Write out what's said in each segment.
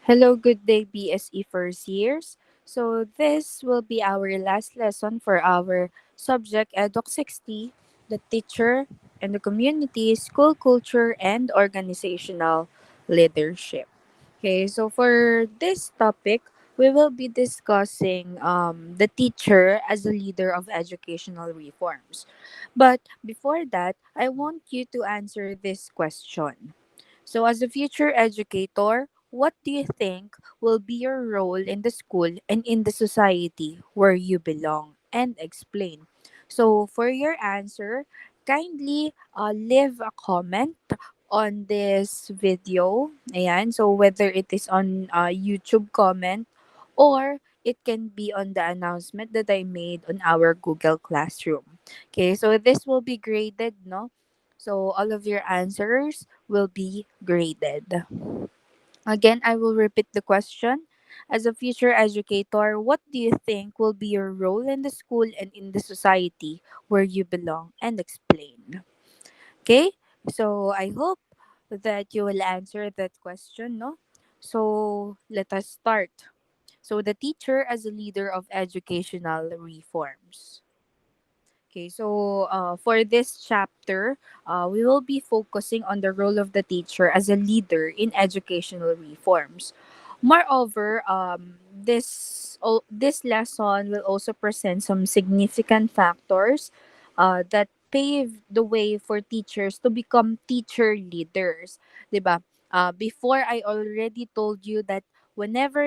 Hello, good day, BSE first years. So, this will be our last lesson for our subject EDUC 60, the teacher and the community, school culture, and organizational leadership. Okay, so for this topic, we will be discussing the teacher as a leader of educational reforms. But before that, I want you to answer this question. So, as a future educator, what do you think will be your role in the school and in the society where you belong? And explain. So, for your answer, kindly leave a comment on this video. Ayan. So, whether it is on YouTube comment or it can be on the announcement that I made on our Google Classroom. Okay, so this will be graded, no? So all of your answers will be graded. Again, I will repeat the question. As a future educator, what do you think will be your role in the school and in the society where you belong? And explain. Okay? So I hope that you will answer that question, no? So let us start. So the teacher as a leader of educational reforms. Okay, so for this chapter, we will be focusing on the role of the teacher as a leader in educational reforms. Moreover, this lesson will also present some significant factors that pave the way for teachers to become teacher leaders. 'Di ba? Before I already told you that whenever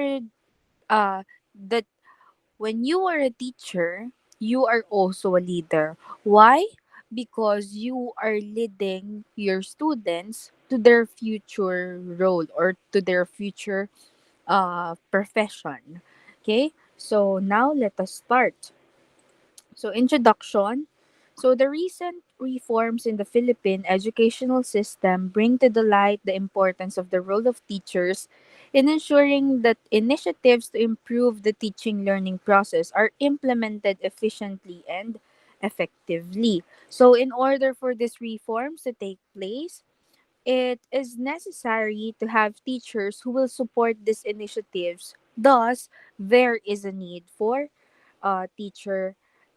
the when you are a teacher, you are also a leader. Why? Because you are leading your students to their future role or to their future profession. Okay? So now let us start. So, introduction. So, the recent reforms in the Philippine educational system bring to the light the importance of the role of teachers in ensuring that initiatives to improve the teaching learning process are implemented efficiently and effectively. So, in order for these reforms to take place, it is necessary to have teachers who will support these initiatives. Thus, there is a need for teacher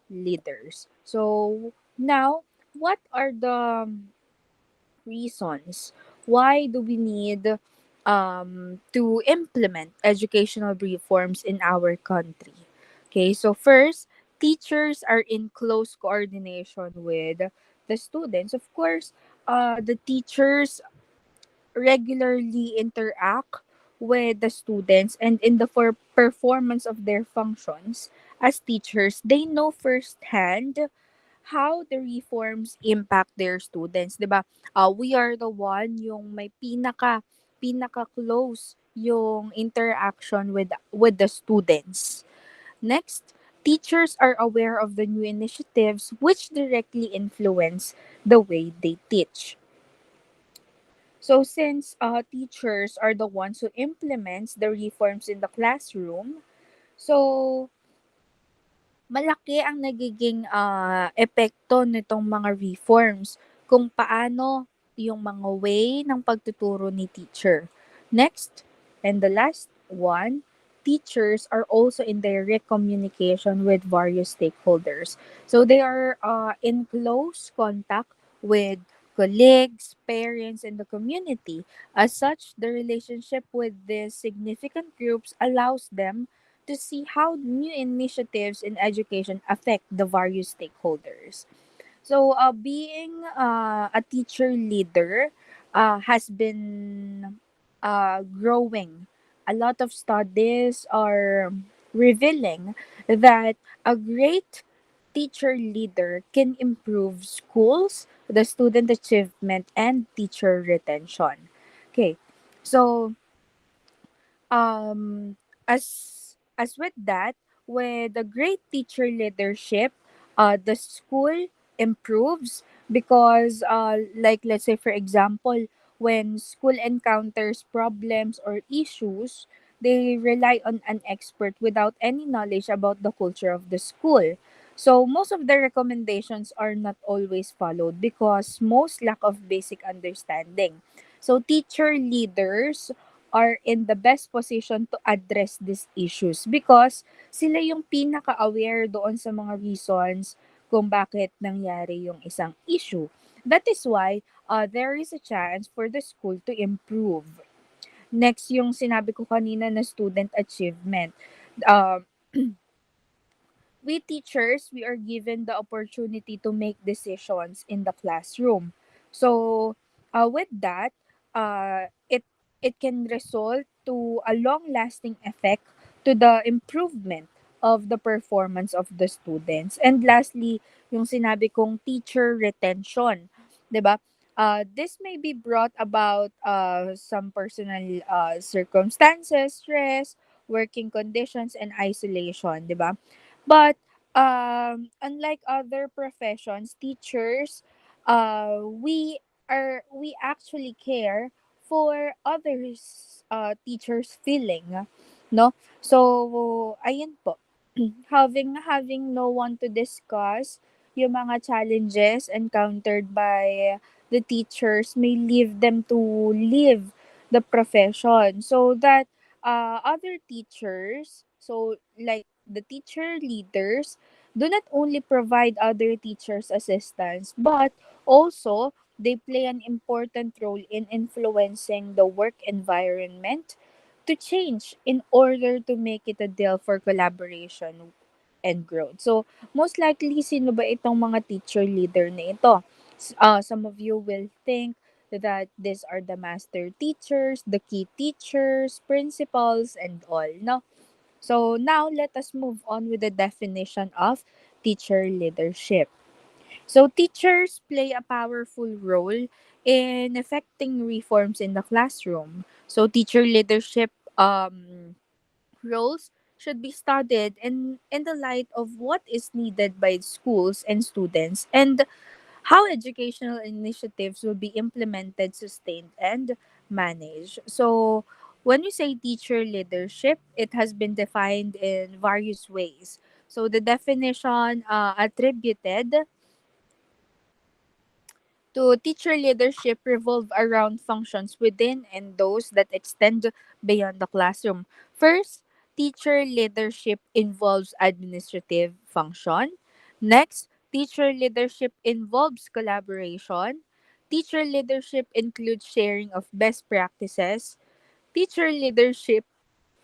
leaders. So now, what are the reasons why do we need to implement educational reforms in our country? Okay, so first, teachers are in close coordination with the students. Of course, the teachers regularly interact with the students, and in the performance of their functions as teachers, they know firsthand how the reforms impact their students, 'di ba? We are the one yung may pinaka close yung interaction with the students. Next, teachers are aware of the new initiatives which directly influence the way they teach. So since teachers are the ones who implements the reforms in the classroom, so malaki ang nagiging epekto nitong mga reforms kung paano yung mga way ng pagtuturo ni teacher. Next, and the last one, teachers are also in direct communication with various stakeholders. So they are in close contact with colleagues, parents, and the community. As such, the relationship with these significant groups allows them to see how new initiatives in education affect the various stakeholders. So, being a teacher leader has been growing. A lot of studies are revealing that a great teacher leader can improve schools, the student achievement, and teacher retention. Okay, so um as with that, with the great teacher leadership, the school improves because like let's say for example, when school encounters problems or issues, they rely on an expert without any knowledge about the culture of the school. So most of the recommendations are not always followed because most lack of basic understanding. So teacher leaders are in the best position to address these issues because sila yung pinaka-aware doon sa mga reasons kung bakit nangyari yung isang issue. That is why there is a chance for the school to improve. Next, yung sinabi ko kanina na student achievement. Uh, we teachers, we are given the opportunity to make decisions in the classroom. So, with that, it can result to a long-lasting effect to the improvement of the performance of the students. And lastly, yung sinabi kong teacher retention, 'di ba? This may be brought about some personal circumstances, stress, working conditions, and isolation, 'di ba? But unlike other professions, teachers, we actually care for others teachers feeling, no? So ayun po. Having no one to discuss yung mga challenges encountered by the teachers may leave them to leave the profession, so that other teachers, so like the teacher leaders, do not only provide other teachers assistance, but also they play an important role in influencing the work environment to change in order to make it a deal for collaboration and growth. So, most likely, sino ba itong mga teacher leader na ito? Some of you will think that these are the master teachers, the key teachers, principals, and all, no? So, now let us move on with the definition of teacher leadership. So, teachers play a powerful role in effecting reforms in the classroom. So, teacher leadership roles should be studied in the light of what is needed by schools and students and how educational initiatives will be implemented, sustained, and managed. So, when we say teacher leadership, it has been defined in various ways. So, the definition attributed to teacher leadership revolve around functions within and those that extend beyond the classroom. First, teacher leadership involves administrative function. Next, teacher leadership involves collaboration. Teacher leadership includes sharing of best practices. Teacher leadership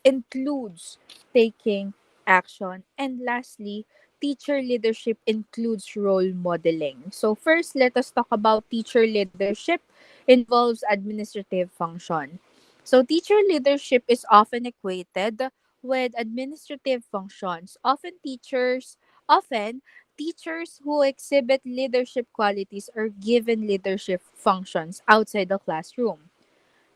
includes taking action. And lastly, teacher leadership includes role modeling. So, first, let us talk about teacher leadership involves administrative function. So, teacher leadership is often equated with administrative functions. Often, teachers who exhibit leadership qualities are given leadership functions outside the classroom.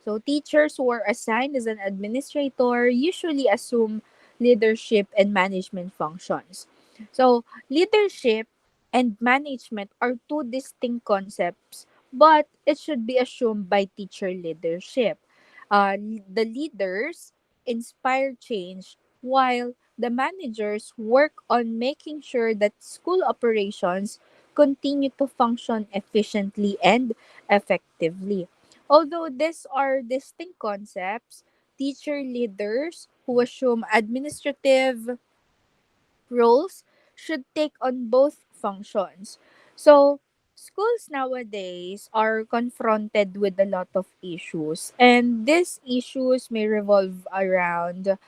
So teachers who are assigned as an administrator usually assume leadership and management functions. So leadership and management are two distinct concepts, but it should be assumed by teacher leadership. The leaders inspire change while the managers work on making sure that school operations continue to function efficiently and effectively. Although these are distinct concepts, teacher leaders who assume administrative roles should take on both functions. So, schools nowadays are confronted with a lot of issues, and these issues may revolve around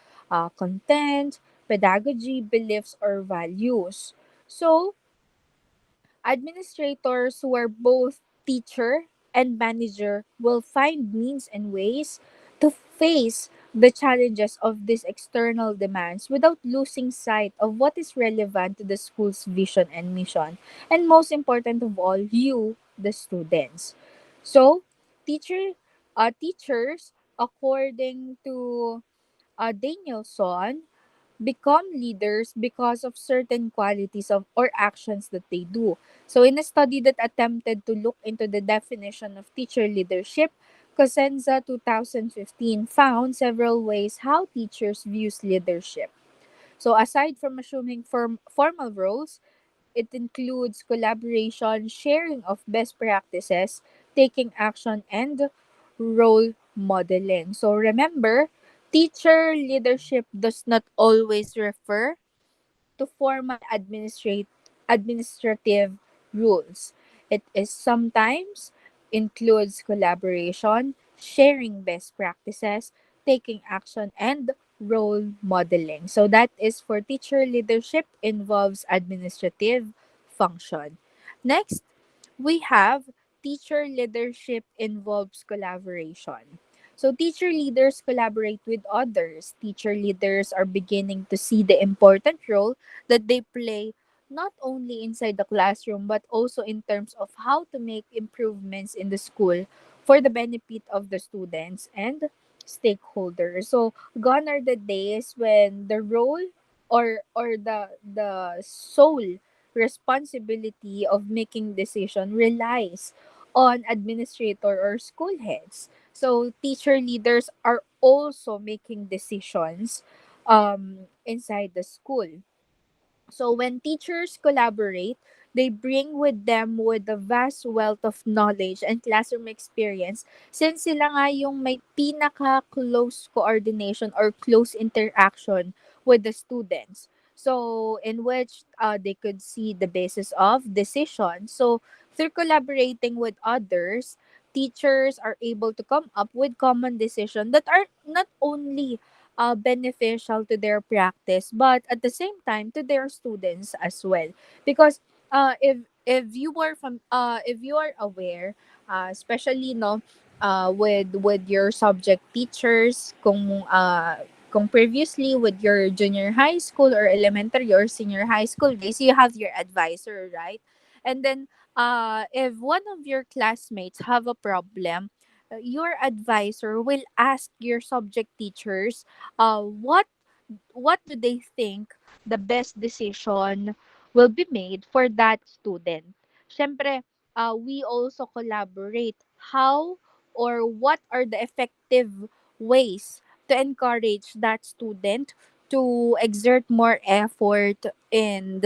content, pedagogy, beliefs, or values. So, administrators who are both teacher and manager will find means and ways to face the challenges of these external demands without losing sight of what is relevant to the school's vision and mission. And most important of all, you, the students. So, teachers, according to Danielson, become leaders because of certain qualities of or actions that they do. So in a study that attempted to look into the definition of teacher leadership, Cosenza 2015 found several ways how teachers views leadership. So aside from assuming formal roles, it includes collaboration, sharing of best practices, taking action, and role modeling. So remember, teacher leadership does not always refer to formal administrative rules. It is sometimes includes collaboration, sharing best practices, taking action, and role modeling. So that is for teacher leadership involves administrative function. Next, we have teacher leadership involves collaboration. So teacher leaders collaborate with others. Teacher leaders are beginning to see the important role that they play not only inside the classroom but also in terms of how to make improvements in the school for the benefit of the students and stakeholders. So gone are the days when the role or the sole responsibility of making decision relies on administrator or school heads. So teacher leaders are also making decisions inside the school. So when teachers collaborate, they bring with them with a vast wealth of knowledge and classroom experience since sila nga yung may pinaka-close coordination or close interaction with the students. So in which they could see the basis of decision. So through collaborating with others, teachers are able to come up with common decisions that are not only beneficial to their practice but at the same time to their students as well, because if you are aware, especially no with your subject teachers, kung previously with your junior high school or elementary or senior high school days, you have your advisor, right? And then if one of your classmates have a problem, your advisor will ask your subject teachers what do they think the best decision will be made for that student. Siyempre, we also collaborate how or what are the effective ways to encourage that student to exert more effort in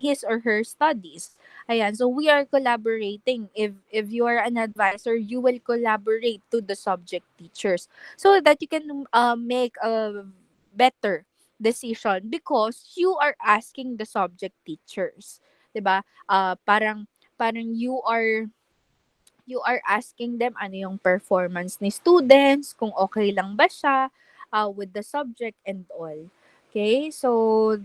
his or her studies. Ayan, so we are collaborating. If you are an advisor, you will collaborate to the subject teachers so that you can make a better decision because you are asking the subject teachers, 'di ba? Parang you are asking them ano yung performance ni students, kung okay lang ba siya with the subject and all. Okay? So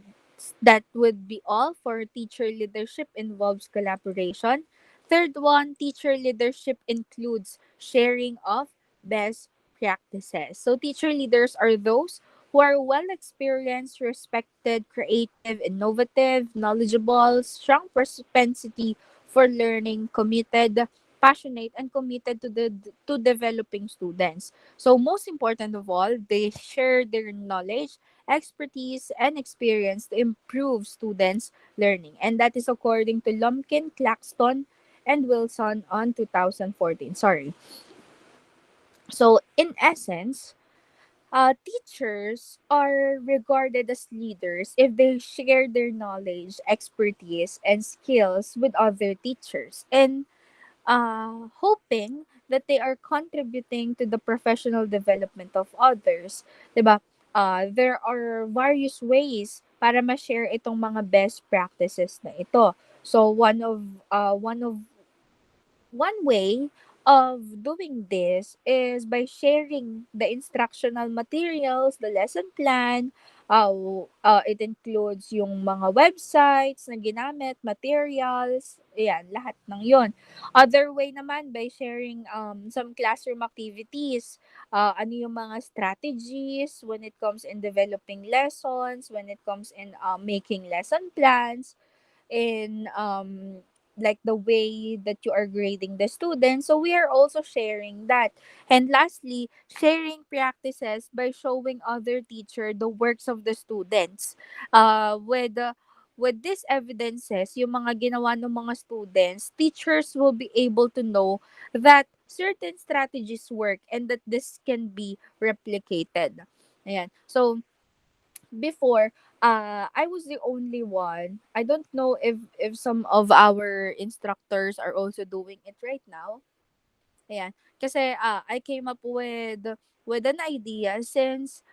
that would be all for teacher leadership involves collaboration. Third one, teacher leadership includes sharing of best practices. So teacher leaders are those who are well experienced, respected, creative, innovative, knowledgeable, strong propensity for learning, committed, passionate, and committed to developing students. So most important of all, they share their knowledge, expertise, and experience to improve students' learning. And that is according to Lumpkin, Claxton, and Wilson on 2014. Sorry. So in essence, teachers are regarded as leaders if they share their knowledge, expertise, and skills with other teachers. And hoping that they are contributing to the professional development of others. 'Di ba? There are various ways para ma-share itong mga best practices na ito. So one way of doing this is by sharing the instructional materials, the lesson plan. It includes yung mga websites na ginamit, materials, ayan, lahat ng yon. Other way naman by sharing some classroom activities. Ano yung mga strategies when it comes in developing lessons, when it comes in making lesson plans, in like the way that you are grading the students. So we are also sharing that. And lastly, sharing practices by showing other teacher the works of the students. With these evidences, yung mga ginawa ng mga students, teachers will be able to know that certain strategies work and that this can be replicated. Ayan. So, before, I was the only one. I don't know if some of our instructors are also doing it right now. Ayan. Kasi I came up with an idea since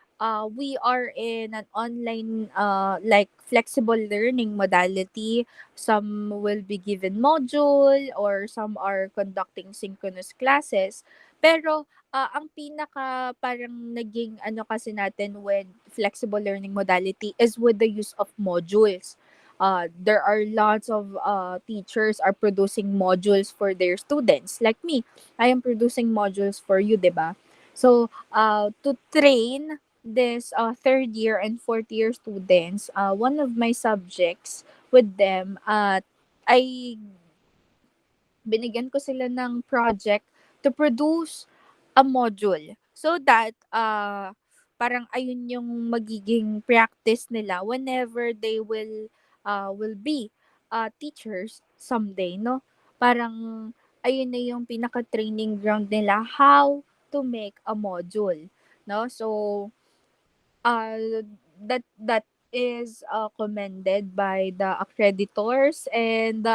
we are in an online like flexible learning modality. Some will be given module or some are conducting synchronous classes. Pero ang pinaka parang naging ano kasi natin with flexible learning modality is with the use of modules. There are lots of teachers are producing modules for their students like me. I am producing modules for you, 'di ba? So, to train this third year and fourth year students, one of my subjects with them, I binigyan ko sila ng project to produce a module so that parang ayun yung magiging practice nila whenever they will be teachers someday, no? Parang ayun na yung pinaka training ground nila how to make a module, no? So that is commended by the accreditors, and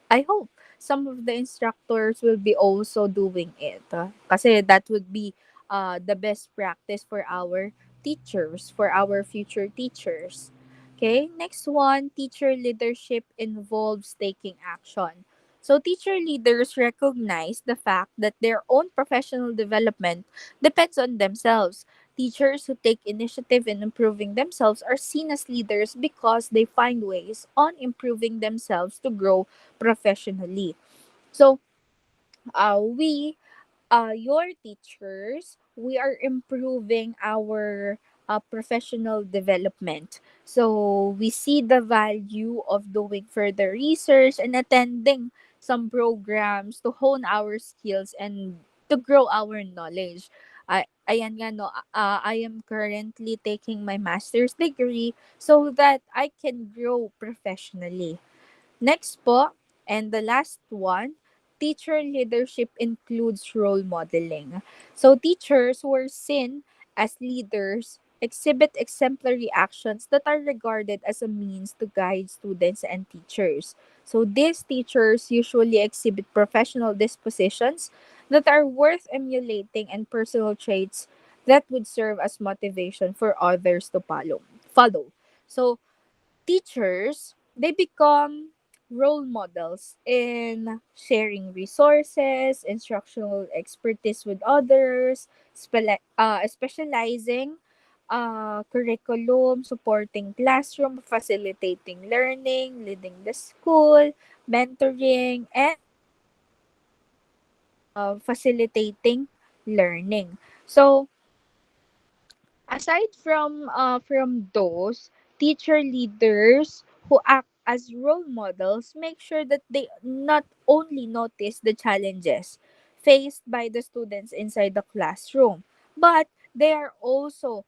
I hope some of the instructors will be also doing it. Kasi that would be the best practice for our teachers, for our future teachers. Okay, next one, teacher leadership involves taking action. So teacher leaders recognize the fact that their own professional development depends on themselves. Teachers who take initiative in improving themselves are seen as leaders because they find ways on improving themselves to grow professionally. So, we your teachers, we are improving our professional development. So we see the value of doing further research and attending some programs to hone our skills and to grow our knowledge. Ayan nga no, I am currently taking my master's degree so that I can grow professionally. Next po, and the last one, teacher leadership includes role modeling. So teachers who are seen as leaders exhibit exemplary actions that are regarded as a means to guide students and teachers. So these teachers usually exhibit professional dispositions that are worth emulating and personal traits that would serve as motivation for others to follow. So teachers, they become role models in sharing resources, instructional expertise with others, specializing curriculum, supporting classroom, facilitating learning, leading the school, mentoring, and facilitating learning. So, aside from those, teacher leaders who act as role models make sure that they not only notice the challenges faced by the students inside the classroom, but they are also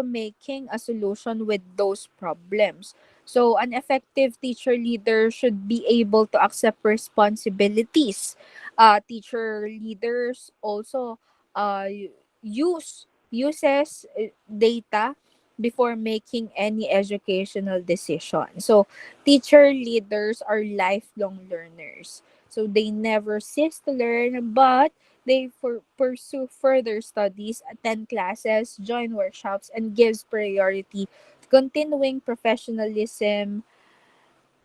making a solution with those problems. So an effective teacher leader should be able to accept responsibilities. Teacher leaders also uh uses data before making any educational decision. So teacher leaders are lifelong learners. So they never cease to learn, but they pursue further studies, attend classes, join workshops, and gives priority to continuing professionalism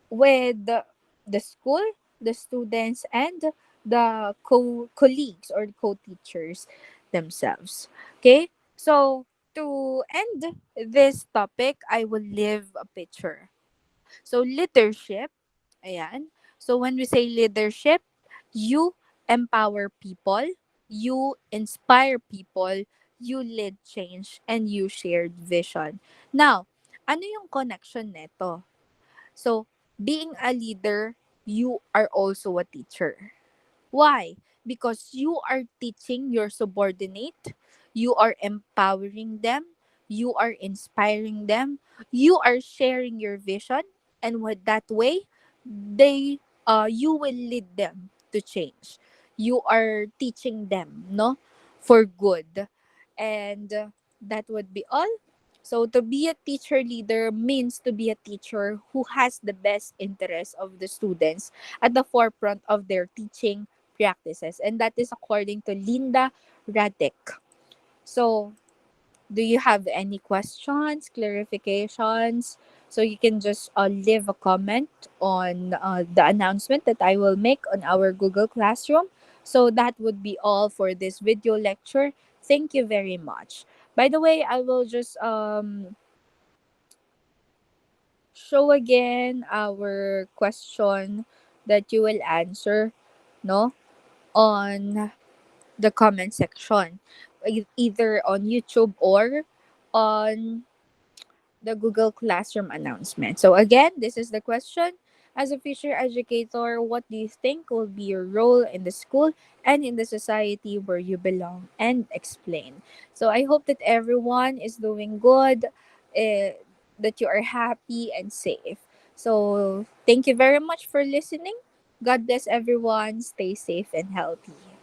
with the school, the students, and the colleagues or co-teachers themselves. Okay? So, to end this topic, I will leave a picture. So, leadership, ayan. So, when we say leadership, you empower people, you inspire people, you lead change, and you shared vision. Now, ano yung connection neto? So, being a leader, you are also a teacher. Why? Because you are teaching your subordinate, you are empowering them, you are inspiring them, you are sharing your vision, and with that way, they you will lead them to change. You are teaching them, no, for good. And that would be all. So to be a teacher leader means to be a teacher who has the best interest of the students at the forefront of their teaching, practices. And that is according to Linda Radek. So, do you have any questions, clarifications? So you can just leave a comment on the announcement that I will make on our Google Classroom. So that would be all for this video lecture. Thank you very much. By the way, I will just show again our question that you will answer, no, on the comment section, either on YouTube or on the Google Classroom announcement. So again, this is the question. As a future educator, what do you think will be your role in the school and in the society where you belong? And explain. So I hope that everyone is doing good, that you are happy and safe. So thank you very much for listening. God bless everyone. Stay safe and healthy.